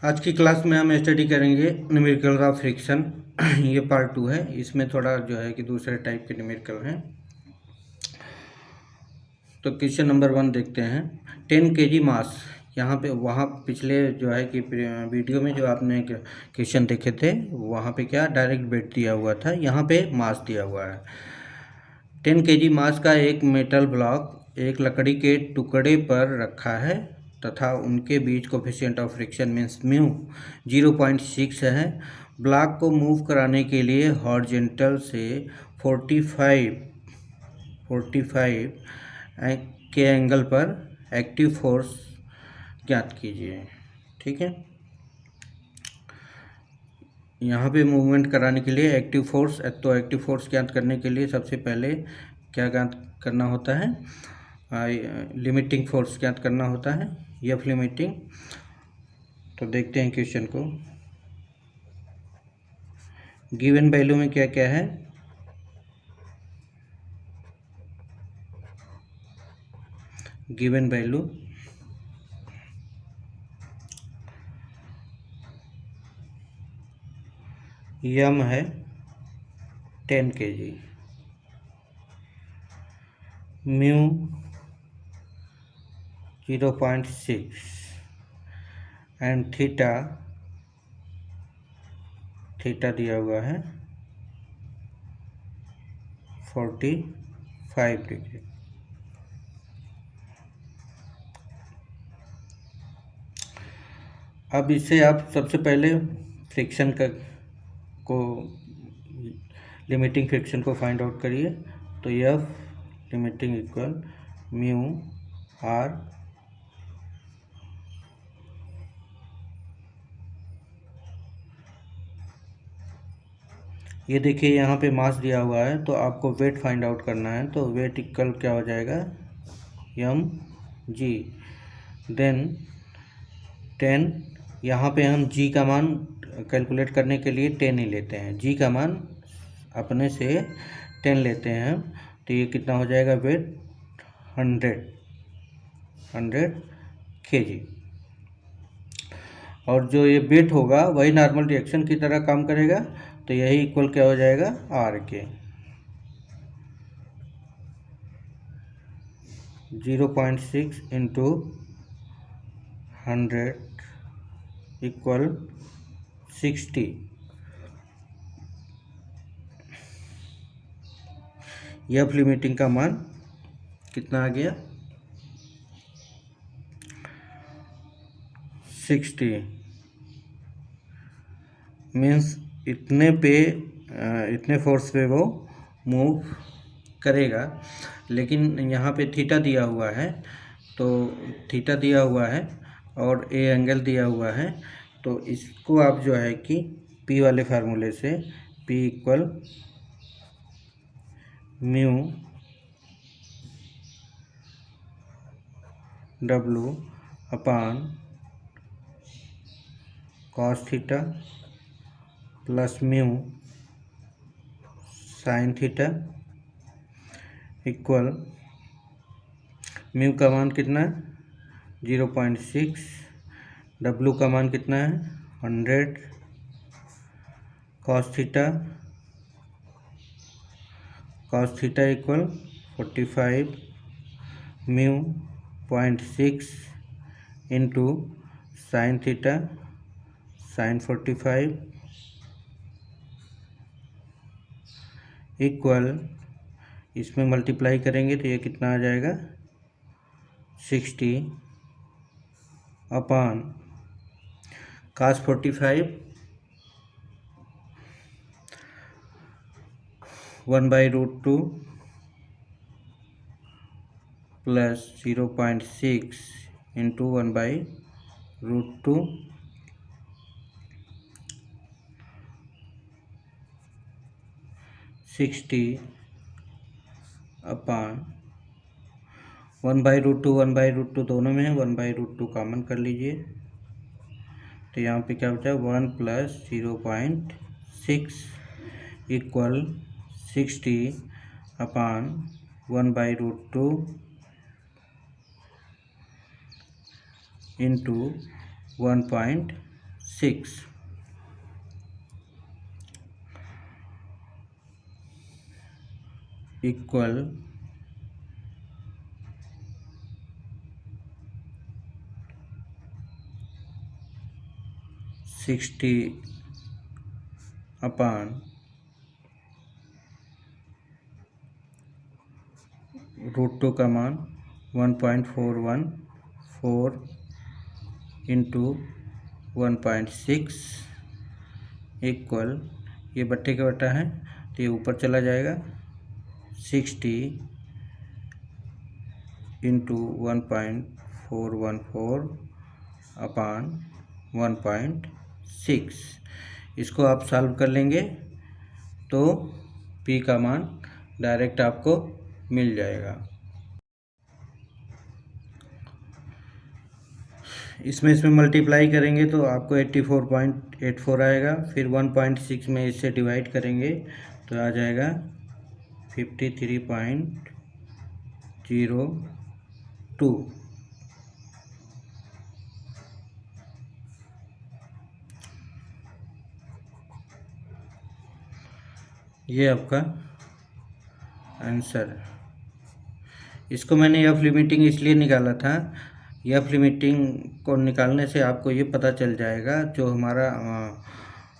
आज की क्लास में हम स्टडी करेंगे न्यूमेरिकल का फ्रिक्शन। ये पार्ट 2 है। इसमें थोड़ा जो है कि दूसरे टाइप के न्यूमेरिकल हैं। तो क्वेश्चन नंबर 1 देखते हैं। 10 kg मास। यहाँ पे वहाँ पिछले जो है कि वीडियो में जो आपने क्वेश्चन देखे थे वहाँ पे क्या डायरेक्ट वेट दिया हुआ था, यहाँ पे मास दिया हुआ है। 10 kg मास का एक मेटल ब्लॉक एक लकड़ी के टुकड़े पर रखा है तथा उनके बीच coefficient of friction means mu 0.6 है। ब्लॉक को मूव कराने के लिए हॉरिजॉन्टल से 45 के एंगल पर एक्टिव फोर्स ज्ञात कीजिए। ठीक है, यहाँ पे मूवमेंट कराने के लिए एक्टिव फोर्स ज्ञात करने के लिए सबसे पहले क्या ज्ञात करना होता है, लिमिटिंग फोर्स ज्ञात करना होता है, एफ लिमिटिंग। तो देखते हैं क्वेश्चन को। गिवन वैल्यू में क्या क्या है, गिवन वैल्यू यम है 10 kg, म्यू 0.6 एंड थीटा दिया हुआ है 45 डिग्री। अब इससे आप सबसे पहले फ्रिक्शन को लिमिटिंग फ्रिक्शन को फाइंड आउट करिए। तो F limiting equal mu R ये देखिए यहाँ पे मास दिया हुआ है तो आपको वेट फाइंड आउट करना है। तो वेट इक्वल क्या हो जाएगा, एम जी। देन 10, यहाँ पे हम जी का मान कैलकुलेट करने के लिए 10 ही लेते हैं, जी का मान अपने से 10 लेते हैं। तो ये कितना हो जाएगा, वेट 100 kg। और जो ये वेट होगा वही नॉर्मल रिएक्शन की तरह काम करेगा। तो यही इक्वल क्या हो जाएगा, आर के 0.6 इंटू 100 इक्वल 60। एफ लिमिटिंग का मान कितना आ गया, 60 मीन्स इतने फोर्स पे वो मूव करेगा। लेकिन यहाँ पे थीटा दिया हुआ है, तो थीटा दिया हुआ है और ए एंगल दिया हुआ है। तो इसको आप जो है कि पी वाले फार्मूले से पी इक्वल म्यू डब्लू अपान cos theta plus mu sine theta equal mu का मान कितना है 0.6, डब्लू का मान कितना है 100, cos theta equal 45 mu 0.6 into sine theta sine 45 equal, इसमें मल्टीप्लाई करेंगे तो ये कितना आ जाएगा 60 अपान cos 45 1/√2 प्लस 0.6 इंटू 1/√2 60 अपान 1/√2 दोनों में है, 1/√2 कॉमन कर लीजिए। तो यहाँ पे क्या बचा 1 प्लस 0.6 इक्वल 60 अपान 1/√2 इंटू 1.6 6 इक्वल 60 अपॉन √2 का मान 1.414 इंटू 1.6 इक्वल, ये बट्टे का बट्टा है तो ये ऊपर चला जाएगा, 60 इंटू 1.414 अपान 1.6। इसको आप सॉल्व कर लेंगे तो P का मान डायरेक्ट आपको मिल जाएगा। इसमें मल्टीप्लाई करेंगे तो आपको 84.84 आएगा। फिर 1.6 में इससे डिवाइड करेंगे तो आ जाएगा 53.02। ये आपका आंसर। इसको मैंने एफ लिमिटिंग इसलिए निकाला था, एफ लिमिटिंग को निकालने से आपको ये पता चल जाएगा जो हमारा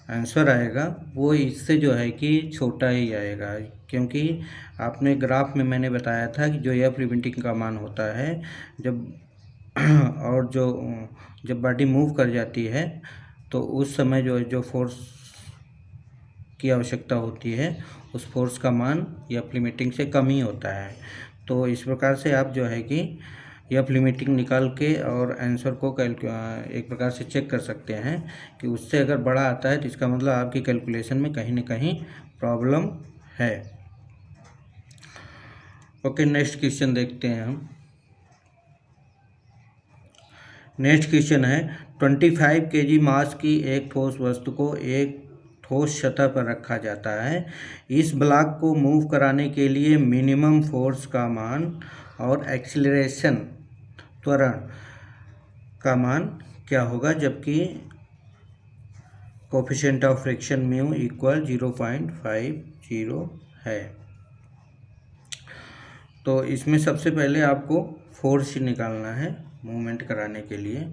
आंसर आएगा वो इससे जो है कि छोटा ही आएगा, क्योंकि आपने ग्राफ में मैंने बताया था कि जो एफ लिमिटिंग का मान होता है जब और जब बॉडी मूव कर जाती है तो उस समय जो फोर्स की आवश्यकता होती है उस फोर्स का मान एफ लिमिटिंग से कम ही होता है। तो इस प्रकार से आप जो है कि एफ लिमिटिंग निकाल के और आंसर को एक प्रकार से चेक कर सकते हैं कि उससे अगर बड़ा आता है तो इसका मतलब आपकी कैलकुलेशन में कहीं न कहीं प्रॉब्लम है। ओके, नेक्स्ट क्वेश्चन देखते हैं हम। नेक्स्ट क्वेश्चन है 25 kg मास की एक ठोस वस्तु को एक ठोस सतह पर रखा जाता है। इस ब्लॉक को मूव कराने के लिए मिनिमम फोर्स का मान और एक्सीलरेशन त्वरण का मान क्या होगा, जबकि coefficient of friction mu equal 0.50 है। तो इसमें सबसे पहले आपको फोर्स निकालना है मूवमेंट कराने के लिए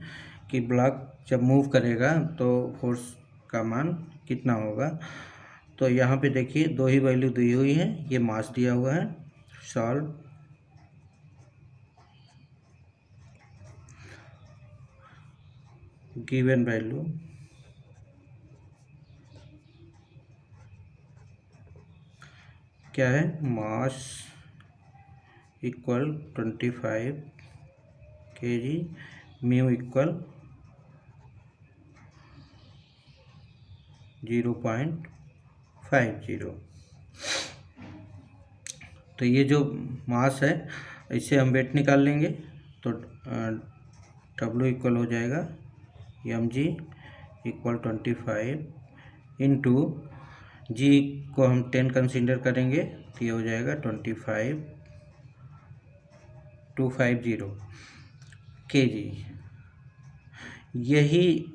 कि ब्लॉक जब मूव करेगा तो फोर्स का मान कितना होगा। तो यहाँ पे देखिए दो ही वैल्यू दी हुई है, ये मास दिया हुआ है। सॉल्व, गिवन वैल्यू क्या है, mass equal 25 kg, mu equal 0.50। तो ये जो मास है इससे हम वेट निकाल लेंगे तो W इक्वल हो जाएगा mg इक्वल 25 इंटू जी को हम 10 कंसीडर करेंगे तो ये हो जाएगा 250 kg। यही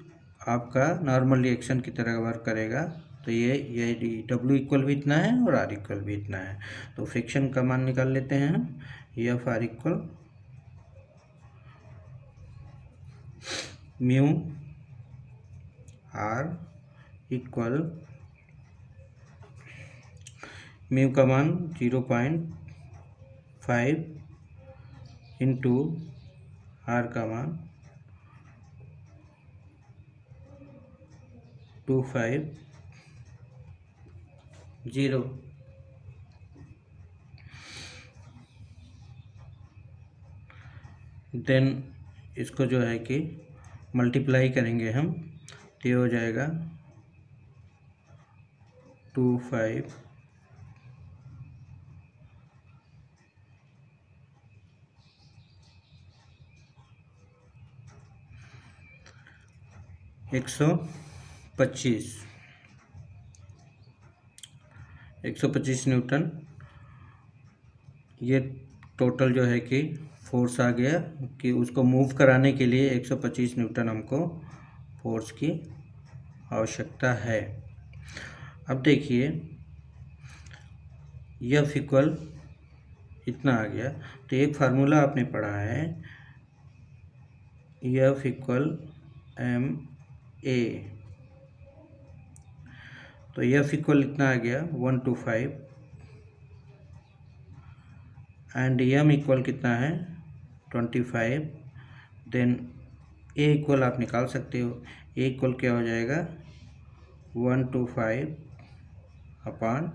आपका नॉर्मल रिएक्शन की तरह वर्क करेगा। तो ये W इक्वल भी इतना है और R इक्वल भी इतना है। तो फ्रिक्शन का मान निकाल लेते हैं हम। F R equal mu R equal mu का मान 0.5 इंटू आर का मान 250। देन इसको जो है कि मल्टीप्लाई करेंगे हम तो ये हो जाएगा 25 125 न्यूटन। ये टोटल जो है कि फोर्स आ गया कि उसको मूव कराने के लिए 125 न्यूटन हमको फोर्स की आवश्यकता है। अब देखिए एफ इक्वल इतना आ गया, तो एक फार्मूला आपने पढ़ा है एफ इक्वल एम ए, तो एफ इक्वल इतना आ गया 1 to 5 एंड एम इक्वल कितना है 25। देन ए इक्वल आप निकाल सकते हो, ए इक्वल क्या हो जाएगा 1 to 5 अपॉन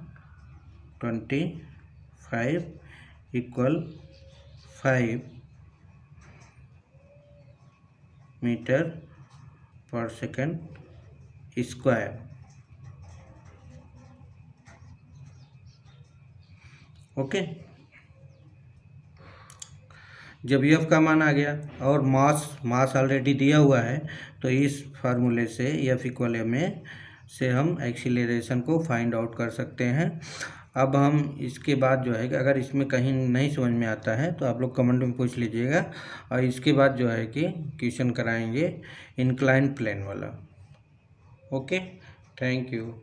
25 इक्वल 5 मीटर पर सेकंड स्क्वायर। ओके, जब एफ का मान आ गया और मास ऑलरेडी दिया हुआ है, तो इस फार्मूले से एफ इक्वल एम ए से हम एक्सीलरेशन को फाइंड आउट कर सकते हैं। अब हम इसके बाद जो है कि अगर इसमें कहीं नहीं समझ में आता है तो आप लोग कमेंट में पूछ लीजिएगा, और इसके बाद जो है कि क्वेश्चन कराएंगे इंक्लाइन प्लेन वाला। Okay, thank you.